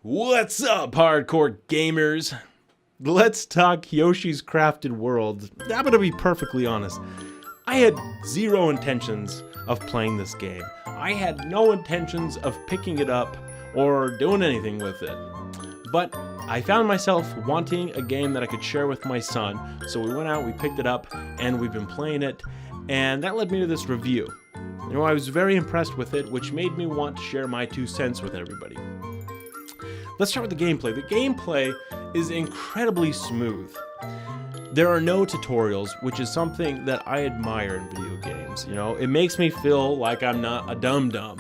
What's up, hardcore gamers? Let's talk Yoshi's Crafted World. I'm gonna be perfectly honest. I had zero intentions of playing this game. I had no intentions of picking it up or doing anything with it. But I found myself wanting a game that I could share with my son, so we went out, we picked it up, and we've been playing it, and that led me to this review. You know, I was very impressed with it, which made me want to share my 2 cents with everybody. Let's start with the gameplay. The gameplay is incredibly smooth. There are no tutorials, which is something that I admire in video games. You know, it makes me feel like I'm not a dum-dum.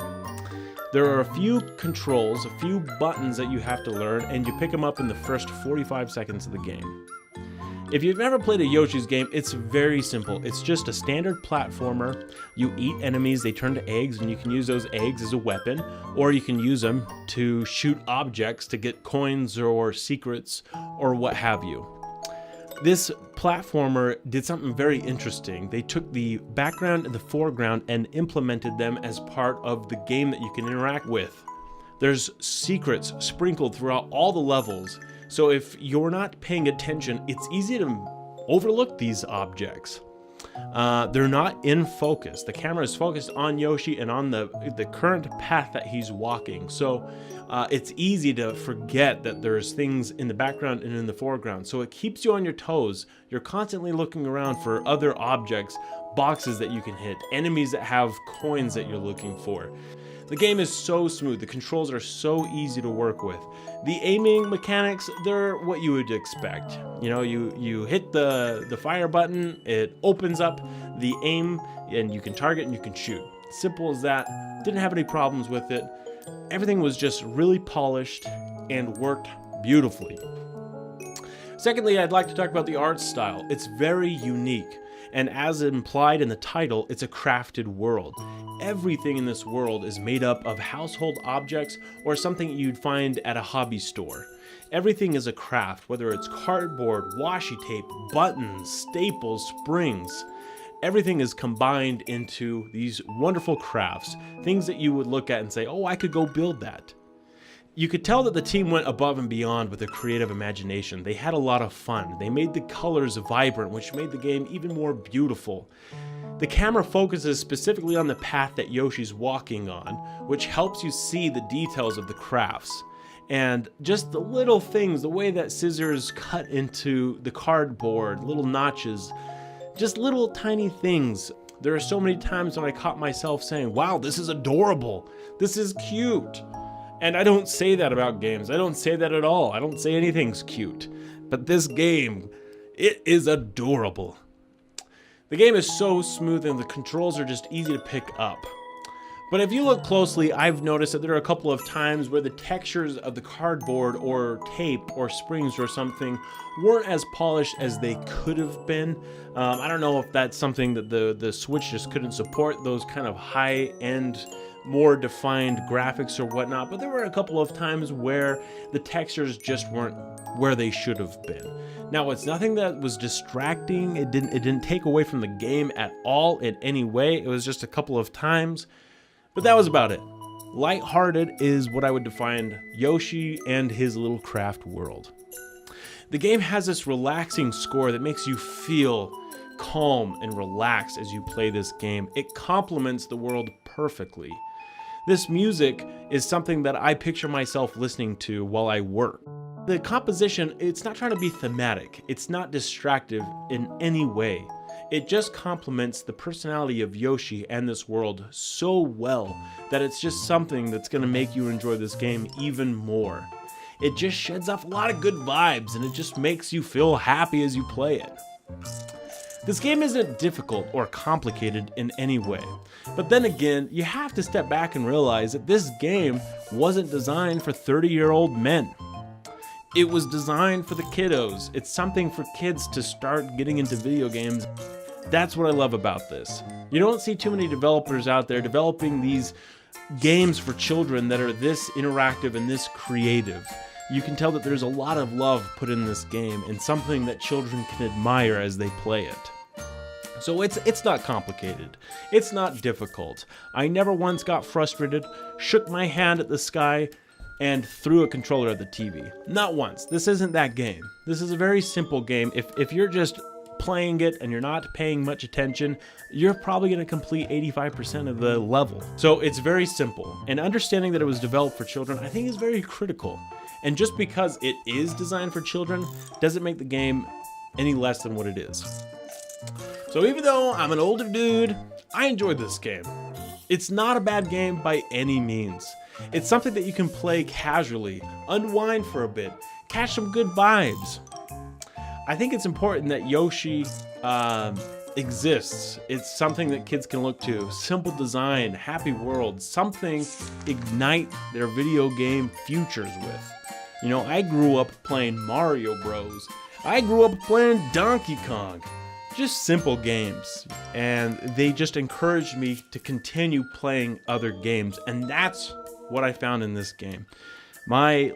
There are a few controls, a few buttons that you have to learn, and you pick them up in the first 45 seconds of the game. If you've never played a Yoshi's game, it's very simple. It's just a standard platformer. You eat enemies, they turn to eggs, and you can use those eggs as a weapon, or you can use them to shoot objects to get coins or secrets or what have you. This platformer did something very interesting. They took the background and the foreground and implemented them as part of the game that you can interact with. There's secrets sprinkled throughout all the levels. So if you're not paying attention, it's easy to overlook these objects. They're not in focus. The camera is focused on Yoshi and on the current path that he's walking. So it's easy to forget that there's things in the background and in the foreground. So it keeps you on your toes. You're constantly looking around for other objects, boxes that you can hit, enemies that have coins that you're looking for. The game is so smooth. The controls are so easy to work with. The aiming mechanics, they're what you would expect. You know, you hit the fire button, it opens up the aim, and you can target and you can shoot. Simple as that. Didn't have any problems with it. Everything was just really polished and worked beautifully. Secondly, I'd like to talk about the art style. It's very unique. And as implied in the title, it's a crafted world. Everything in this world is made up of household objects or something you'd find at a hobby store. Everything is a craft, whether it's cardboard, washi tape, buttons, staples, springs. Everything is combined into these wonderful crafts, things that you would look at and say, oh, I could go build that. You could tell that the team went above and beyond with their creative imagination. They had a lot of fun. They made the colors vibrant, which made the game even more beautiful. The camera focuses specifically on the path that Yoshi's walking on, which helps you see the details of the crafts. And just the little things, the way that scissors cut into the cardboard, little notches, just little tiny things. There are so many times when I caught myself saying, wow, this is adorable. This is cute. And I don't say that about games. I don't say that at all. I don't say anything's cute. But this game, it is adorable. The game is so smooth and the controls are just easy to pick up. But if you look closely, I've noticed that there are a couple of times where the textures of the cardboard or tape or springs or something weren't as polished as they could have been. I don't know if that's something that the Switch just couldn't support, those kind of high-end, more defined graphics or whatnot, but there were a couple of times where the textures just weren't where they should have been. Now, it's nothing that was distracting. It didn't take away from the game at all in any way. It was just a couple of times, but that was about it. Lighthearted is what I would define Yoshi and his little craft world. The game has this relaxing score that makes you feel calm and relaxed as you play this game. It complements the world perfectly. This music is something that I picture myself listening to while I work. The composition, it's not trying to be thematic. It's not distractive in any way. It just complements the personality of Yoshi and this world so well that it's just something that's going to make you enjoy this game even more. It just sheds off a lot of good vibes and it just makes you feel happy as you play it. This game isn't difficult or complicated in any way, but then again, you have to step back and realize that this game wasn't designed for 30-year-old men. It was designed for the kiddos. It's something for kids to start getting into video games. That's what I love about this. You don't see too many developers out there developing these games for children that are this interactive and this creative. You can tell that there's a lot of love put in this game and something that children can admire as they play it. So it's not complicated. It's not difficult. I never once got frustrated, shook my hand at the sky, and threw a controller at the TV. Not once. This isn't that game. This is a very simple game. If you're just playing it and you're not paying much attention, you're probably going to complete 85% of the level. So it's very simple. And understanding that it was developed for children, I think is very critical. And just because it is designed for children doesn't make the game any less than what it is. So even though I'm an older dude, I enjoyed this game. It's not a bad game by any means. It's something that you can play casually, unwind for a bit, catch some good vibes. I think it's important that Yoshi exists. It's something that kids can look to. Simple design, happy world, something ignite their video game futures with. You know, I grew up playing Mario Bros. I grew up playing Donkey Kong. Just simple games, and they just encouraged me to continue playing other games, and that's what I found in this game. My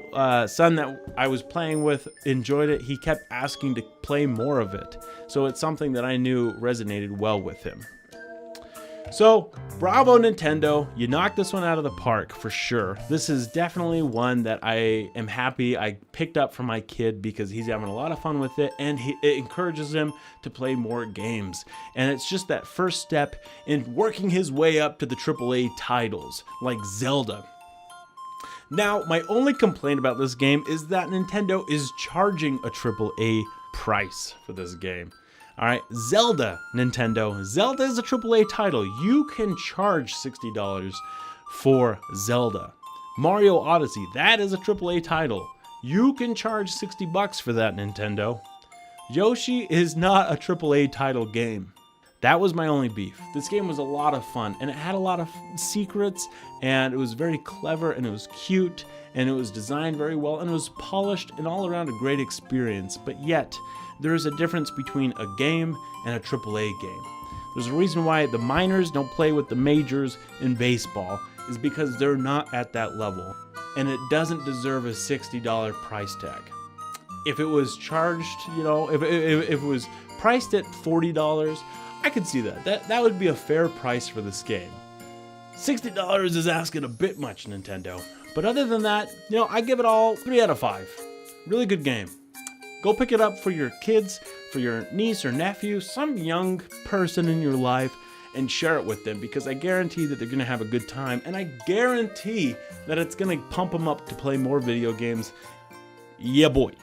son that I was playing with enjoyed it. He kept asking to play more of it, so it's something that I knew resonated well with him. So, bravo Nintendo, you knocked this one out of the park for sure. This is definitely one that I am happy I picked up for my kid because he's having a lot of fun with it, and it encourages him to play more games. And it's just that first step in working his way up to the AAA titles, like Zelda. Now, my only complaint about this game is that Nintendo is charging a AAA price for this game. All right, Zelda, Nintendo. Zelda is a AAA title. You can charge $60 for Zelda. Mario Odyssey, that is a AAA title. You can charge $60 for that, Nintendo. Yoshi is not a AAA title game. That was my only beef. This game was a lot of fun, and it had a lot of secrets, and it was very clever, and it was cute, and it was designed very well, and it was polished, and all around a great experience. But yet, there is a difference between a game and a AAA game. There's a reason why the minors don't play with the majors in baseball, is because they're not at that level, and it doesn't deserve a $60 price tag. If it was charged, you know, if it was priced at $40, I could see that. That would be a fair price for this game. $60 is asking a bit much, Nintendo. But other than that, you know, I give it all 3 out of 5. Really good game. Go pick it up for your kids, for your niece or nephew, some young person in your life, and share it with them, because I guarantee that they're going to have a good time, and I guarantee that it's going to pump them up to play more video games. Yeah, boy.